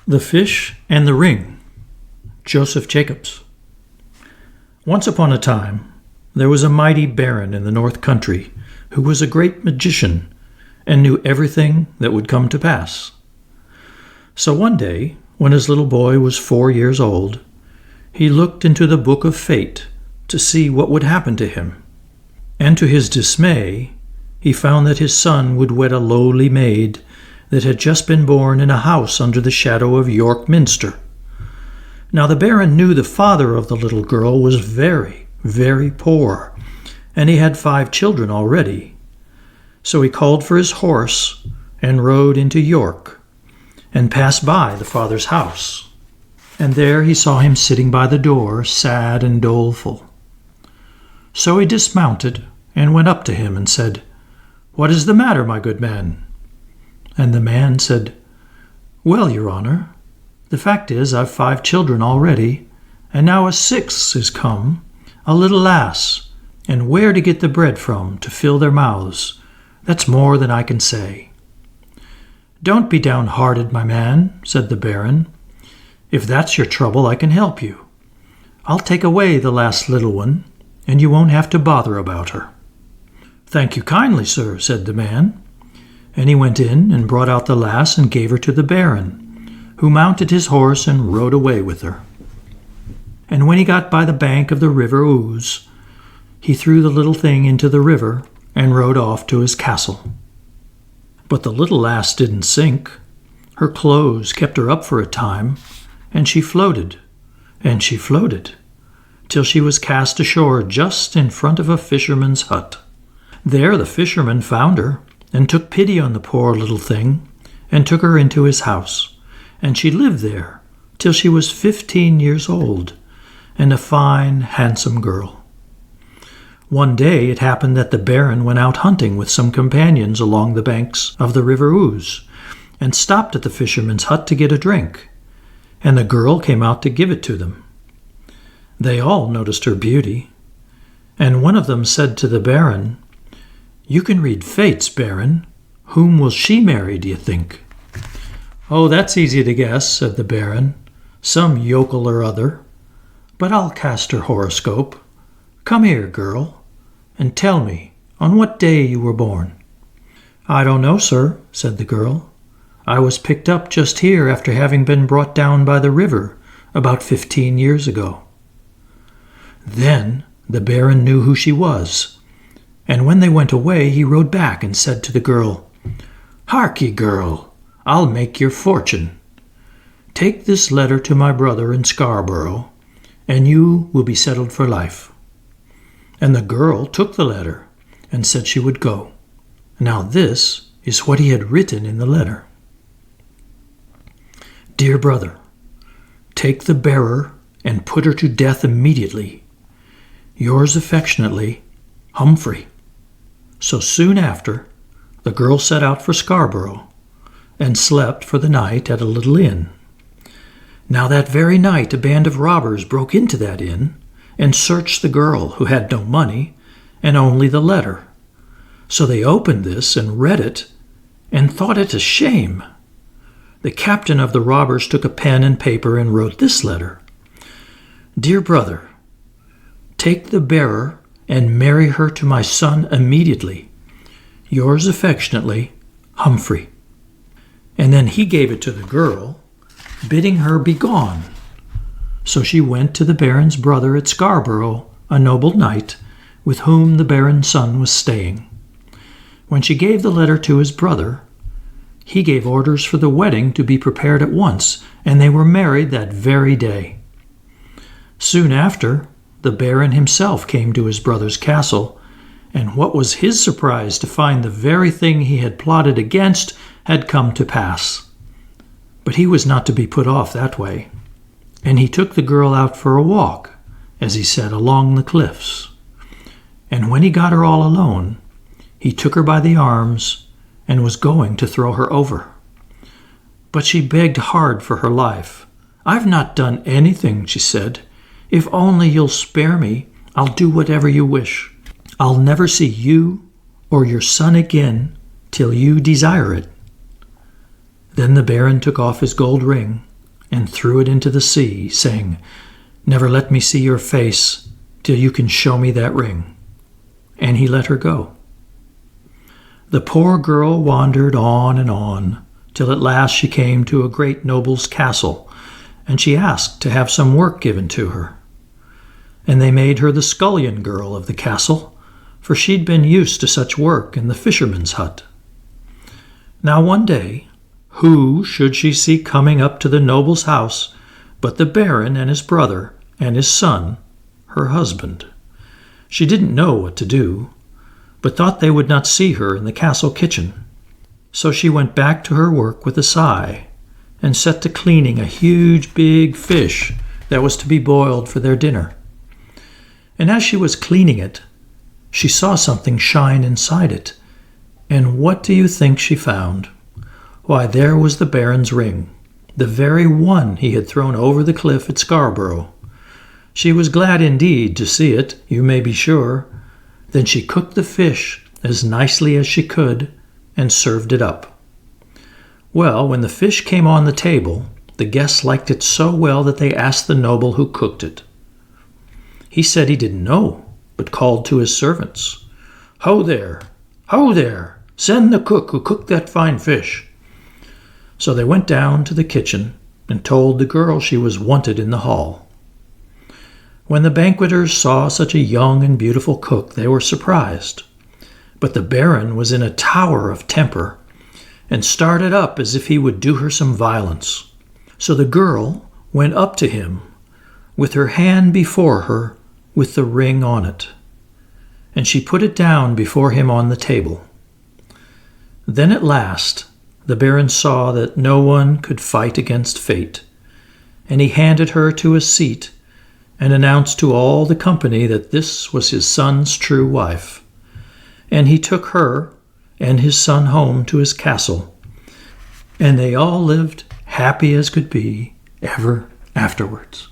The Fish and the Ring, Joseph Jacobs. Once upon a time, there was a mighty baron in the North Countrie who was a great magician and knew everything that would come to pass. So one day, when his little boy was 4 years old, he looked into the book of fate to see what would happen to him. And to his dismay, he found that his son would wed a lowly maid that had just been born in a house under the shadow of York Minster. Now the baron knew the father of the little girl was very, very poor, and he had 5 children already. So he called for his horse and rode into York, and passed by the father's house. And there he saw him sitting by the door, sad and doleful. So he dismounted and went up to him and said, "What is the matter, my good man?" And the man said, "Well, your honor, the fact is I've 5 children already, and now a 6th is come, a little lass, and where to get the bread from to fill their mouths, that's more than I can say." "Don't be downhearted, my man," said the baron. "If that's your trouble, I can help you. I'll take away the last little one, and you won't have to bother about her." "Thank you kindly, sir," said the man. And he went in and brought out the lass and gave her to the baron, who mounted his horse and rode away with her. And when he got by the bank of the river Ouse, he threw the little thing into the river and rode off to his castle. But the little lass didn't sink. Her clothes kept her up for a time, and she floated, till she was cast ashore just in front of a fisherman's hut. There the fisherman found her, and took pity on the poor little thing, and took her into his house, and she lived there till she was 15 years old, and a fine, handsome girl. One day it happened that the baron went out hunting with some companions along the banks of the river Ouse, and stopped at the fisherman's hut to get a drink, and the girl came out to give it to them. They all noticed her beauty, and one of them said to the baron, "You can read fates, baron. Whom will she marry, do you think?" "Oh, that's easy to guess," said the baron. "Some yokel or other. But I'll cast her horoscope. Come here, girl, and tell me on what day you were born." "I don't know, sir," said the girl. "I was picked up just here after having been brought down by the river about 15 years ago." Then the baron knew who she was, and when they went away he rode back and said to the girl, "Hark ye, girl, I'll make your fortune. Take this letter to my brother in Scarborough, and you will be settled for life." And the girl took the letter and said she would go. Now this is what he had written in the letter. "Dear brother, take the bearer and put her to death immediately. Yours affectionately, Humphrey." So soon after, the girl set out for Scarborough, and slept for the night at a little inn. Now that very night a band of robbers broke into that inn, and searched the girl, who had no money, and only the letter. So they opened this and read it, and thought it a shame. The captain of the robbers took a pen and paper and wrote this letter: "Dear brother, take the bearer and marry her to my son immediately. Yours affectionately, Humphrey." And then he gave it to the girl, bidding her be gone. So she went to the baron's brother at Scarborough, a noble knight, with whom the baron's son was staying. When she gave the letter to his brother, he gave orders for the wedding to be prepared at once, and they were married that very day. Soon after, the baron himself came to his brother's castle, and what was his surprise to find the very thing he had plotted against had come to pass. But he was not to be put off that way, and he took the girl out for a walk, as he said, along the cliffs. And when he got her all alone, he took her by the arms and was going to throw her over. But she begged hard for her life. "I've not done anything," she said. "If only you'll spare me, I'll do whatever you wish. I'll never see you or your son again till you desire it." Then the baron took off his gold ring, and threw it into the sea, saying, "Never let me see your face till you can show me that ring." And he let her go. The poor girl wandered on and on, till at last she came to a great noble's castle, and she asked to have some work given to her. And they made her the scullion girl of the castle, for she'd been used to such work in the fisherman's hut. Now one day, who should she see coming up to the noble's house but the baron and his brother and his son, her husband. She didn't know what to do, but thought they would not see her in the castle kitchen. So she went back to her work with a sigh, and set to cleaning a huge big fish that was to be boiled for their dinner. And as she was cleaning it, she saw something shine inside it, and what do you think she found? Why, there was the baron's ring, the very one he had thrown over the cliff at Scarborough. She was glad indeed to see it, you may be sure. Then she cooked the fish as nicely as she could and served it up. Well, when the fish came on the table, the guests liked it so well that they asked the noble who cooked it. He said he didn't know, but called to his servants, "Ho there! Ho there! Send the cook who cooked that fine fish." So they went down to the kitchen and told the girl she was wanted in the hall. When the banqueters saw such a young and beautiful cook, they were surprised. But the baron was in a tower of temper, and started up as if he would do her some violence. So the girl went up to him, with her hand before her, with the ring on it, and she put it down before him on the table. Then at last the baron saw that no one could fight against fate, and he handed her to a seat and announced to all the company that this was his son's true wife. And he took her and his son home to his castle, and they all lived happy as could be ever afterwards.